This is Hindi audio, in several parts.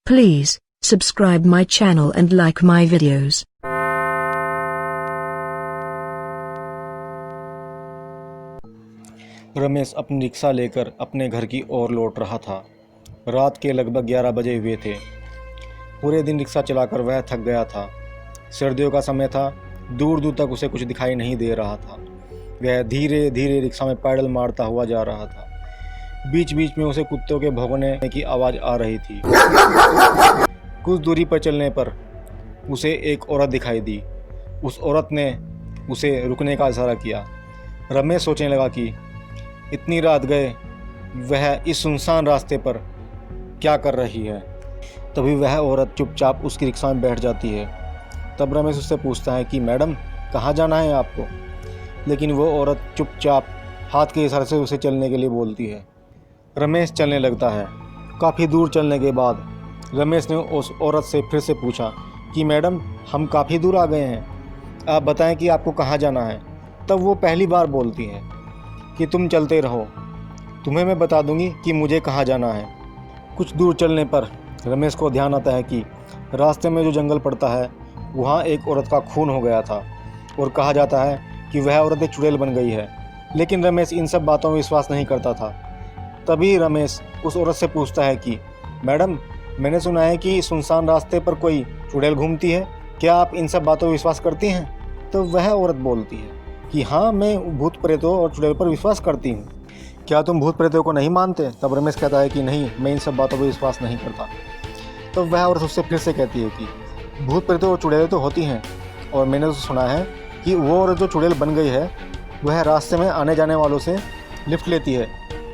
Please subscribe my channel and like my videos. Ramesh अपनी रिक्शा लेकर अपने घर की ओर लौट रहा था। रात के लगभग 11 बजे हुए थे। पूरे दिन रिक्शा चलाकर वह थक गया था। सर्दियों का समय था, दूर दूर तक उसे कुछ दिखाई नहीं दे रहा था। वह धीरे धीरे रिक्शा में पैडल मारता हुआ जा रहा था। बीच बीच में उसे कुत्तों के भौंकने की आवाज़ आ रही थी। कुछ दूरी पर चलने पर उसे एक औरत दिखाई दी। उस औरत ने उसे रुकने का इशारा किया। रमेश सोचने लगा कि इतनी रात गए वह इस सुनसान रास्ते पर क्या कर रही है। तभी वह औरत चुपचाप उसकी रिक्शा में बैठ जाती है। तब रमेश उससे पूछता है कि मैडम, कहाँ जाना है आपको? लेकिन वो औरत चुपचाप हाथ के इशारे से उसे चलने के लिए बोलती है। रमेश चलने लगता है। काफ़ी दूर चलने के बाद रमेश ने उस औरत से फिर से पूछा कि मैडम, हम काफ़ी दूर आ गए हैं, आप बताएं कि आपको कहाँ जाना है। तब वो पहली बार बोलती है कि तुम चलते रहो, तुम्हें मैं बता दूंगी कि मुझे कहाँ जाना है। कुछ दूर चलने पर रमेश को ध्यान आता है कि रास्ते में जो जंगल पड़ता है वहाँ एक औरत का खून हो गया था और कहा जाता है कि वह औरत एक चुड़ैल बन गई है। लेकिन रमेश इन सब बातों में विश्वास नहीं करता था। तभी रमेश उस औरत से पूछता है कि मैडम, मैंने सुना है कि सुनसान रास्ते पर कोई चुड़ैल घूमती है, क्या आप इन सब बातों पर विश्वास करती हैं? तो वह औरत बोलती है कि हाँ, मैं भूत प्रेतों और चुड़ैल पर विश्वास करती हूँ। क्या तुम भूत प्रेतों को नहीं मानते? तब रमेश कहता है कि नहीं, मैं इन सब बातों पर विश्वास नहीं करता। तो वह औरत उससे फिर से कहती है कि भूत प्रेतों और चुड़ैलें तो होती हैं, और मैंने तो सुना है कि वो औरत जो चुड़ैल बन गई है वह रास्ते में आने जाने वालों से लिफ्ट लेती है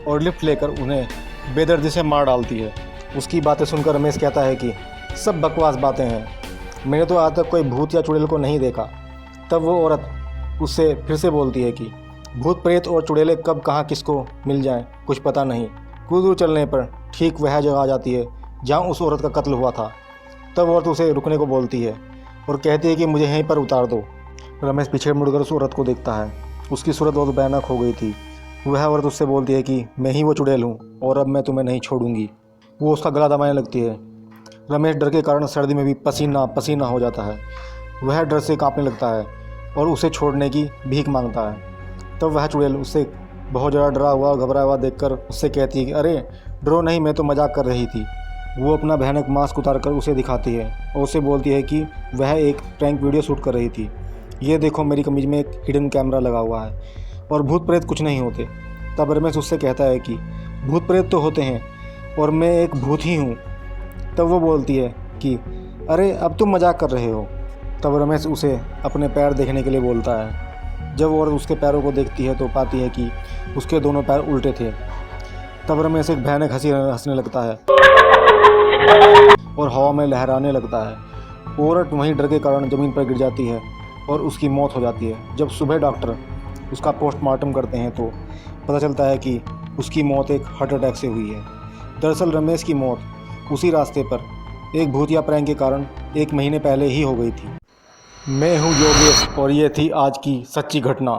और लिफ्ट लेकर उन्हें बेदर्दी से मार डालती है। उसकी बातें सुनकर रमेश कहता है कि सब बकवास बातें हैं, मैंने तो आज तक कोई भूत या चुड़ैल को नहीं देखा। तब वो औरत उससे फिर से बोलती है कि भूत प्रेत और चुड़ैलें कब कहाँ किसको मिल जाएं कुछ पता नहीं। कुछ दूर चलने पर ठीक वह जगह आ जाती है जहाँ उस औरत का कत्ल हुआ था। तब औरत उसे रुकने को बोलती है और कहती है कि मुझे यहीं पर उतार दो। रमेश पीछे मुड़कर उस औरत को देखता है। उसकी सूरत बहुत भयानक हो गई थी। वह औरत उससे बोलती है कि मैं ही वो चुड़ैल हूँ और अब मैं तुम्हें नहीं छोड़ूंगी। वो उसका गला दबाने लगती है। रमेश डर के कारण सर्दी में भी पसीना पसीना हो जाता है। वह डर से कांपने लगता है और उसे छोड़ने की भीख मांगता है। तब वह चुड़ैल उससे बहुत ज़्यादा डरा हुआ घबराया हुआ देखकर उससे कहती है कि अरे डरो नहीं, मैं तो मजाक कर रही थी। वो अपना भयानक मास्क उतार कर उसे दिखाती है और उसे बोलती है कि वह एक प्रैंक वीडियो शूट कर रही थी। ये देखो, मेरी कमीज में एक हिडन कैमरा लगा हुआ है और भूत प्रेत कुछ नहीं होते। तब रमेश उससे कहता है कि भूत प्रेत तो होते हैं और मैं एक भूत ही हूँ। तब वो बोलती है कि अरे अब तुम मजाक कर रहे हो। तब रमेश उसे अपने पैर देखने के लिए बोलता है। जब वो उसके पैरों को देखती है तो पाती है कि उसके दोनों पैर उल्टे थे। तब रमेश एक भयानक हंसी हंसने लगता है और हवा में लहराने लगता है। औरत वहीं डर के कारण ज़मीन पर गिर जाती है और उसकी मौत हो जाती है। जब सुबह डॉक्टर उसका पोस्टमार्टम करते हैं तो पता चलता है कि उसकी मौत एक हार्ट अटैक से हुई है। दरअसल रमेश की मौत उसी रास्ते पर एक भूतिया प्रैंक के कारण 1 महीने पहले ही हो गई थी। मैं हूँ योगेश और ये थी आज की सच्ची घटना।